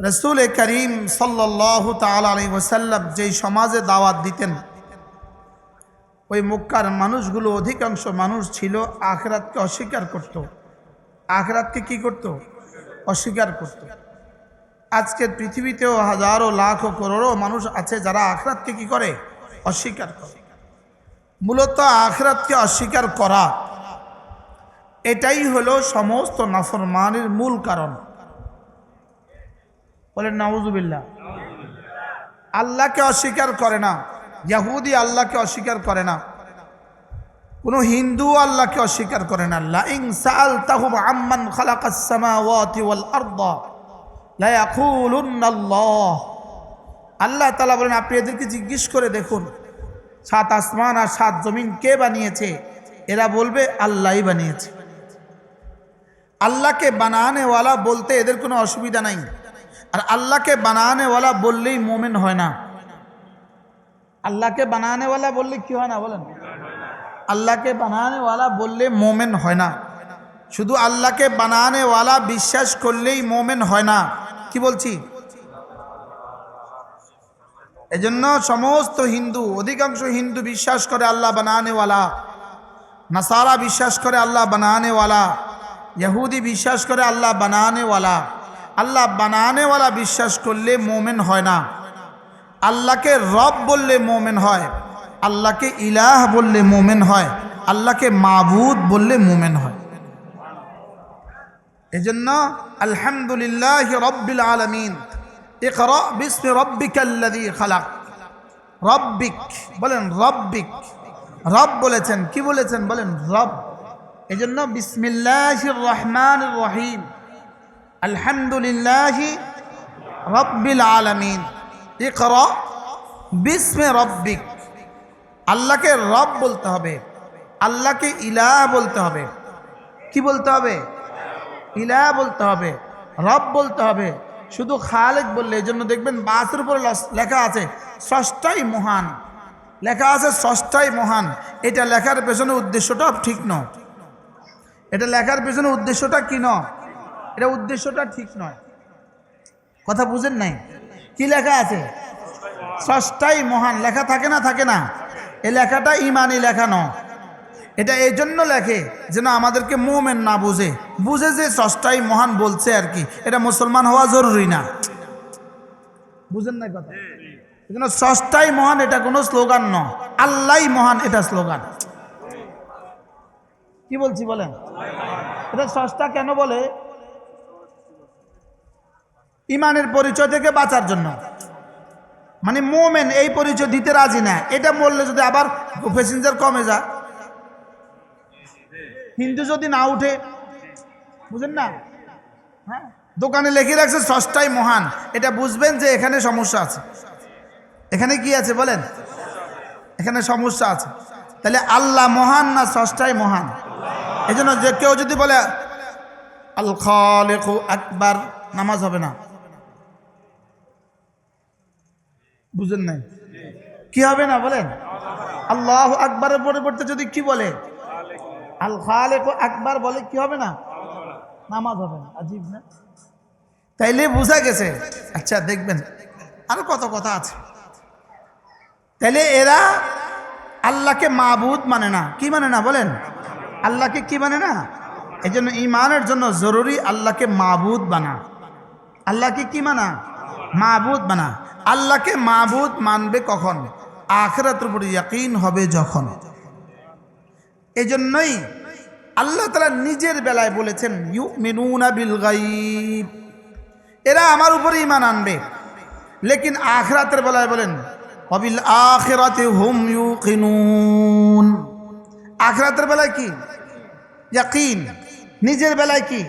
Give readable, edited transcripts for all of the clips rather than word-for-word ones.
রসুল করিম সাল্লাল্লাহু তাআলা আলাইহি ওয়াসাল্লাম যেই সমাজে দাওয়াত দিতেন, ওই মক্কার মানুষগুলো অধিকাংশ মানুষ ছিল আখিরাতকে অস্বীকার করত। আখিরাতকে কি করত? অস্বীকার করত। আজকের পৃথিবীতেও হাজারো লাখ করোড়ো মানুষ আছে যারা আখিরাতকে কি করে? অস্বীকার করে। মূলত আখিরাতকে অস্বীকার করা এটাই হলো সমস্ত নাফরমানির মূল কারণ। বলেন নাউজুবিল্লাহ। আল্লাহকে অস্বীকার করে না, ইহুদি আল্লাহকে অস্বীকার করে না, কোন হিন্দু আল্লাহকে অস্বীকার করে না। লা ইন সাআলতাহুম আম্মান খালাকাস সামাওয়াতি ওয়াল আরদা লা ইয়াকুলুন্না আল্লাহ। আল্লাহ তাআলা বলেন, আপনি এদেরকে জিজ্ঞেস করে দেখুন, সাত আসমান আর সাত জমিন কে বানিয়েছে? এরা বলবে আল্লাহই বানিয়েছে। আল্লাহকে বানানেওয়ালা বলতে এদের কোনো অসুবিধা নাই। আর আল্লাহকে বানানেওয়ালা বললেই মোমেন হয় না। আল্লাহকে বানানেওয়ালা বললে কি হয় না? বলেন, আল্লাহকে বানানেওয়ালা বললে মোমেন হয় না। শুধু আল্লাহকে বানানেওয়ালা বিশ্বাস করলেই মোমেন হয় না। কি বলছি? এজন্য সমস্ত হিন্দু, অধিকাংশ হিন্দু বিশ্বাস করে আল্লাহ বানানেওয়ালা, নাসারা বিশ্বাস করে আল্লাহ বানানেওয়ালা, ইহুদি বিশ্বাস করে আল্লাহ বানানেওয়ালা। আল্লাহ বানানেওয়ালা বিশ্বাস করলে মোমেন হয় না। আল্লাহকে রব বললে মোমেন হয়, আল্লাহকে ইলাহ বললে মোমেন হয়, আল্লাহকে মাবুদ বললে মোমেন হয়। এজন্য আলহামদুলিল্লাহি রাব্বিল আলামিন, ইকরা বিসমি রাব্বিকাল্লাযী খালাক। রব্বিক বলেন, রব্বিক। রব বলেছেন, কি বলেছেন? বলেন রব। এজন্য বিসমিল্লাহির রহমানির রহিম, আলহামদুলিল্লাহি রাব্বিল আলামিন, ইকরা বিসমি রাব্বিক। আল্লাহকে রব বলতে হবে, আল্লাহকে ইলাহ বলতে হবে। কি বলতে হবে? ইলাহ বলতে হবে, রব বলতে হবে। শুধু খালেক বললে, এই জন্য দেখবেন বাসের উপরে লেখা আছে স্রষ্টাই মহান, লেখা আছে স্রষ্টাই মহান। এটা লেখার পেছনে উদ্দেশ্যটা ঠিক নয়। এটা লেখার পেছনে উদ্দেশ্যটা কি নয়? এটা উদ্দেশ্যটা ঠিক নয়। কথা বুঝেন নাই? কি লেখা আছে? স্রষ্টাই মহান লেখা থাকে না? থাকে না? এই লেখাটা ইমানি লেখা নয়। এটা এই জন্য লেখে যেন আমাদেরকে মোমেন না বুঝে, বুঝে যে স্রষ্টাই মহান বলছে আর কি। এটা মুসলমান হওয়া জরুরি না। বুঝেন না কথা? এই জন্য স্রষ্টাই মহান এটা কোনো স্লোগান নয়, আল্লাহই মহান এটা স্লোগান। কি বলছি বলেন? এটা স্রষ্টা কেন বলে? ইমানের পরিচয় থেকে বাঁচার জন্য। মানে মোমেন এই পরিচয় দিতে রাজি না। এটা বললে যদি আবার প্যাসেঞ্জার কমে যায়, হিন্দু যদি না উঠে, বুঝেন না? হ্যাঁ, দোকানে লিখে রাখছে স্রষ্টাই মহান, এটা বুঝবেন যে এখানে সমস্যা আছে। এখানে কি আছে বলেন? এখানে সমস্যা আছে। তাহলে আল্লাহ মহান না স্রষ্টাই মহান? এই জন্য যে কেউ যদি বলে আল খালিকু আকবার, নামাজ হবে না। বুঝেন নাই? কি হবে না বলেন? আল্লাহু আকবারের পরিবর্তে যদি কি বলে আল খালিকু আকবার বলে, কি হবে না? নামাজ হবে না। আজীব না? তাইলে বোঝা গেছে। আচ্ছা দেখবেন আরো কত কথা আছে। তাইলে এরা আল্লাহকে মাবুদ মানে না। কি মানে না বলেন? আল্লাহকে কি মানে না? এই জন্য ইমানের জন্য জরুরি আল্লাহকে মাবুদ বানা। আল্লাহকে কি মানা? মাবুদ বানা। আল্লাহকে মাবুদ মানবে কখন? আখিরাতের উপর ইয়াকিন হবে যখন। এজন্যই আল্লাহ তাআলা নিজের বেলায় বলেছেন ইউমিনুনা বিল গায়ব, এরা আমার উপরে ঈমান আনবে। লেকিন আখিরাতের বেলায় বলেন ওয়াবিল আখিরাতি হুম ইউকিনুন। আখিরাতের বেলায় কি? ইয়াকিন। নিজের বেলায় কি?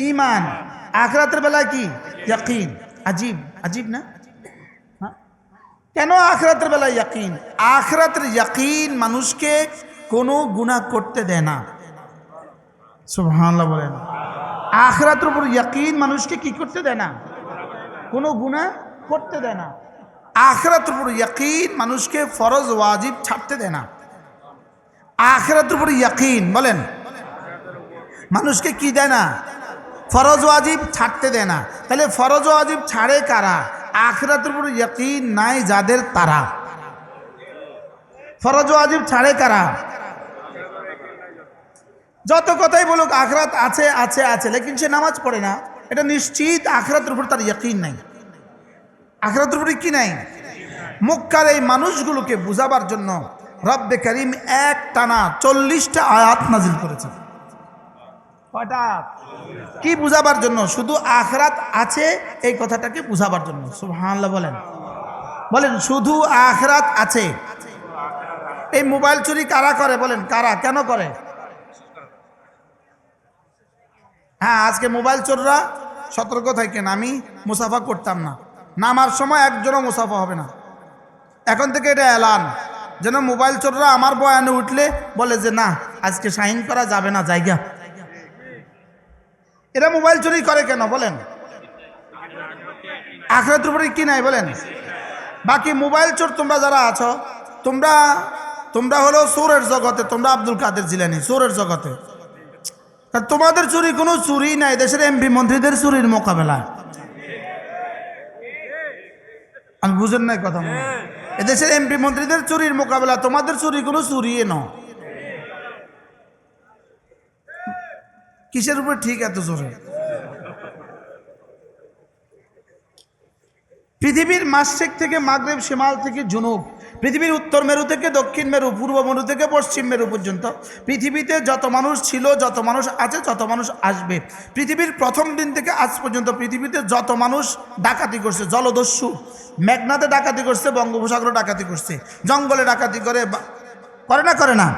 ঈমান। আখিরাতের বেলায় কি? ইয়াকিন। আজীব, আজীব না? কেন আখিরাতের বেলায় ইয়াকিন? আখিরাতের ইয়াকিন মানুষকে কোনো গুনাহ করতে দেয় না। সুবহানাল্লাহ বলেন। আখিরাতের উপর ইয়াকিন মানুষকে কি করতে দেয় না? কোনো গুনাহ করতে দেয় না। আখিরাতের উপর ইয়াকিন মানুষকে ফরজ ওয়াজিব ছাড়তে দেয় না। আখিরাতের উপর ইয়াকিন বলেন মানুষকে কি দেয় না? ফরজ ওয়াজিব ছাড়তে দেয় না। তাহলে ফরজ ওয়াজিব ছাড়ে কারা? আখিরাতের উপর ইয়াকিন নাই যাদের, তারা। ফরজ ওয়াজিব ছাড়ে কারা? যত কথাই বলুক আখিরাত আছে আছে আছে, লেকিন সে নামাজ পড়ে না, এটা নিশ্চিত আখিরাতের উপর তার ইয়াকিন নাই। আখিরাতের উপরে কি নাই? মক্কার এই মানুষগুলোকে বুঝাবার জন্য রব্বে করিম এক টানা 40টা আয়াত নাজিল করেছেন। কয়টা? কি বুঝাবার জন্য? শুধু আখিরাত আছে এই কথাটাকে বুঝাবার জন্য। সুবহানাল্লাহ বলেন, বলেন শুধু আখিরাত আছে। এই মোবাইল চুরি কারা করে বলেন? কারা, কেন করে? হ্যাঁ, আজকে মোবাইল চোররা সতর্ক থাকেন। আমি মুসাফা করতাম না, নামার সময় একজনও মুসাফা হবে না। এখন থেকে এটা এলান, যেন মোবাইল চোররা আমার বয়ানে উঠলে বলে যে না আজকে সাইন করা যাবে না, জায়গা। এরা মোবাইল চুরি করে কেন বলেন? আখিরাতের উপরে কি নাই বলেন? বাকি মোবাইল চোর তোমরা যারা আছো, তোমরা হলো চোরের জগতে, তোমরা আব্দুল কাদের জিলানী চোরের জগতে। তোমাদের চুরি কোনো চুরি নাই দেশের এমপি মন্ত্রীদের চুরির মোকাবেলায়। আমি বুঝেন নাই কথা? এদেশের এমপি মন্ত্রীদের চুরির মোকাবেলা, তোমাদের চুরি কোনো চুরি নয়। কিসের উপর ঠিক এত জোরে? পৃথিবীর মাশরিক থেকে মাগরিব, শিমাল থেকে জুনুব, পৃথিবীর উত্তর মেরু থেকে দক্ষিণ মেরু, পূর্ব মেরু থেকে পশ্চিম মেরু পর্যন্ত পৃথিবীতে যত মানুষ ছিল, যত মানুষ আছে, যত মানুষ আসবে, পৃথিবীর প্রথম দিন থেকে আজ পর্যন্ত পৃথিবীতে যত মানুষ ডাকাতি করছে, জলদস্যু মেঘনাতে ডাকাতি করছে, বঙ্গোপসাগরে ডাকাতি করছে, জঙ্গলে ডাকাতি করে না করে না?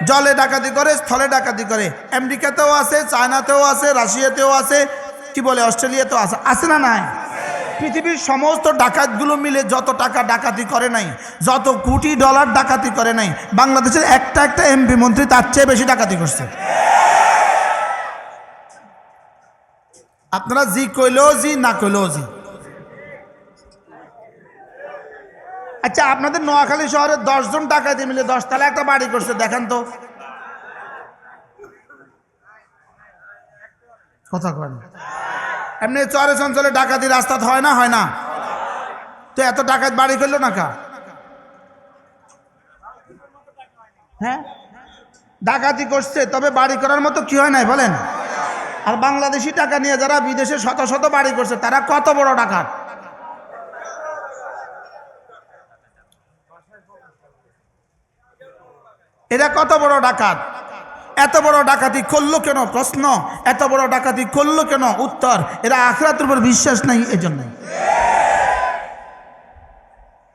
জলে ডাকাতি করে, স্থলে ডাকাতি করে। আমেরিকাতেও আছে, চায়নাতেও আছে, রাশিয়াতেও আছে, কি বলে অস্ট্রেলিয়াতেও আছে, আছে না নাই? পৃথিবীর সমস্ত ডাকাতগুলো মিলে যত টাকা ডাকাতি করে নাই, যত কোটি ডলার ডাকাতি করে নাই, বাংলাদেশের একটা এমপি মন্ত্রী তার চেয়ে বেশি ডাকাতি করছে। আপনারা জি কইলেও জি, না কইলেও জি। আচ্ছা, আপনাদের নোয়াখালী শহরে 10 জন ডাকাতি মিলে 10 তলা একটা বাড়ি করছে, দেখেন তো। কথা কয় না। এমনি চরে চঞ্চলে ডাকাতি রাস্তা হয় না, হয় না? তো এত ডাকাত বাড়ি করলো না কা? হ্যাঁ, ডাকাতি করছে, তবে বাড়ি করার মতো কি হয় নাই বলেন? আর বাংলাদেশি টাকা নিয়ে যারা বিদেশে শত শত বাড়ি করছে, তারা কত বড় ডাকাত? এরা কত বড় ডাকাত? এত বড় ডাকাতি করলো কেন? প্রশ্ন, এত বড় ডাকাতি করলো কেন? উত্তর, এরা আখিরাতের উপর বিশ্বাস নাই এজন্য।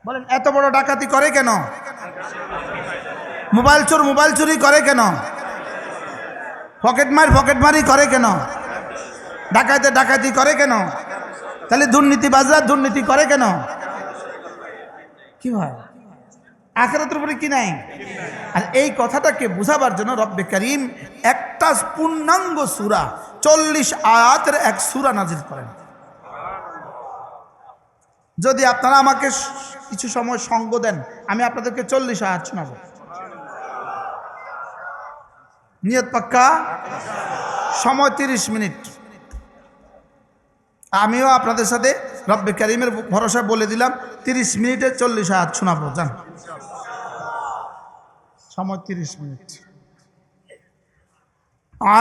বলেন এত বড় ডাকাতি করে কেন? মোবাইল চোর মোবাইল চুরি করে কেন? পকেটমারি করে কেন? ডাকাতি করে কেন? তাহলে দুর্নীতিবাজরা দুর্নীতি করে কেন? কি হয়? আখিরাতের উপরে কি নাই? আর এই কথাটাকে বুঝাবার জন্য রব্বে করিম একটা পূর্ণাঙ্গ সূরা 40 আয়াতের এক সূরা নাজিল করেন। যদি আপনারা আমাকে কিছু সময় সঙ্গ দেন, আমি আপনাদেরকে 40 আয়াত শোনাব। নিয়ত পাক্কা? সময় 30 মিনিট। আমিও আপনাদের সাথে রব্বে করিমের ভরসা বলে দিলাম 30 মিনিটে 40 আয়াত শোনাবো। জান, সময় 30 মিনিট।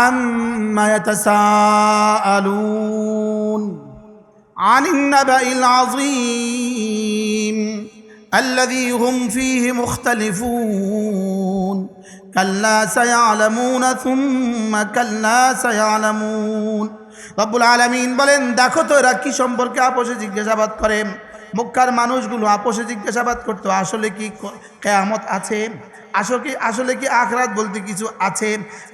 আম্মা ইয়াতাসাআলুন আনিন নাবাইল আযীম الذي هم فيه مختلفون كلا سيعلمون ثم كلا سيعلمون। রব্বুল আলামিন বলেন, দেখো তো এরা কি সম্পর্কে আপোষে জিজ্ঞাসাবাদ করে। মক্কার মানুষগুলো আপোষে জিজ্ঞাসাবাদ করতো, আসলে কি কিয়ামত আছে? আসলে কি আখিরাত বলতে কিছু আছে?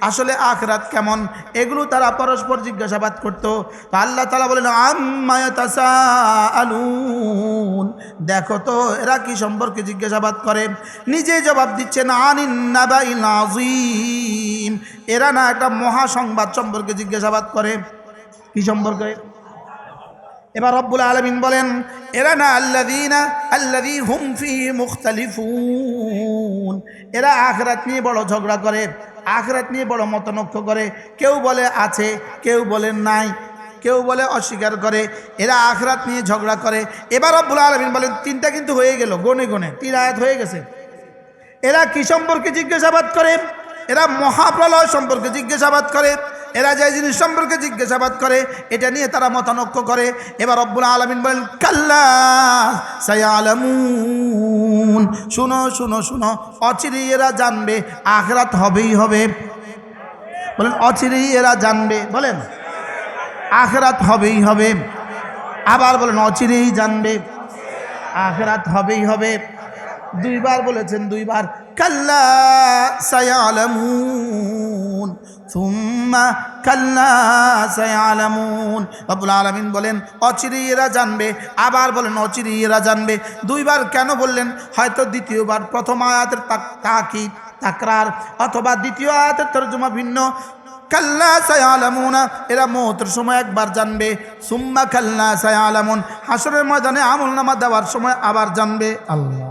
আসলে আখিরাত কেমন? এগুলো তারা পরস্পর জিজ্ঞাসাবাদ করত। তো আল্লাহ তাআলা বলেন, আম্মা ইয়াতাসাআলুন, দেখো তো এরা কি সম্পর্কে জিজ্ঞাসাবাদ করে। নিজে জবাব দিচ্ছেন, আনিন নাবাইল আযীম, এরা না একটা মহা সংবাদ সম্পর্কে জিজ্ঞাসাবাদ করে। কি সম্পর্কে? এবার রব্বুল আলামিন বলেন, এরা না আল্লাযী হুম ফীহি মুখতালিফুন, এরা আখিরাত নিয়ে বড় ঝগড়া করে। আখিরাত নিয়ে বড় মতনৈক্য করে, কেউ বলে আছে, কেউ বলে নাই, কেউ বলে অস্বীকার করে, এরা আখিরাত নিয়ে ঝগড়া করে। এবার রব্বুল আলামিন বলেন তিনটা কিন্তু হয়ে গেল, গনে গনে 3 আয়াত হয়ে গেছে। এরা কি সম্পর্কে জিজ্ঞাসাবাদ করে? এরা মহাপ্রলয় সম্পর্কে জিজ্ঞাসাবাদ করে, এরা যে জিনিস সম্পর্কে জিজ্ঞাসাবাদ করে এটা নিয়ে তারা মতানৈক্য করে। এবার রব্বুল আলামিন বলেন কাল্লা সায়ালামুন, শুনো শুনো শুনো, অচিরেই এরা জানবে আখিরাত হবেই হবে। বলেন অচিরেই এরা জানবে, বলেন আখিরাত হবেই হবে। আবার বলেন অচিরেই জানবে আখিরাত হবেই হবে। 2 বার বলেছেন, 2 বার। কাল্লা সায়ালামুন সুম্মা কাল্লা সায়ালামুন। রব্বুল আলামিন বলেন অচিরেই এরা জানবে, আবার বলেন অচিরেই এরা জানবে। 2 বার কেন বললেন? হয়তো দ্বিতীয়বার প্রথম আয়াতের তাকিদ তাকরার, অথবা দ্বিতীয় আয়াতের তরজমা ভিন্ন। কাল্লা সায়ালামুনা, এরা মওতের সময় একবার জানবে। সুম্মা কাল্লা সায়ালামুন, হাসরের ময়দানে আমলনামা দেওয়ার সময় আবার জানবে। আল্লাহ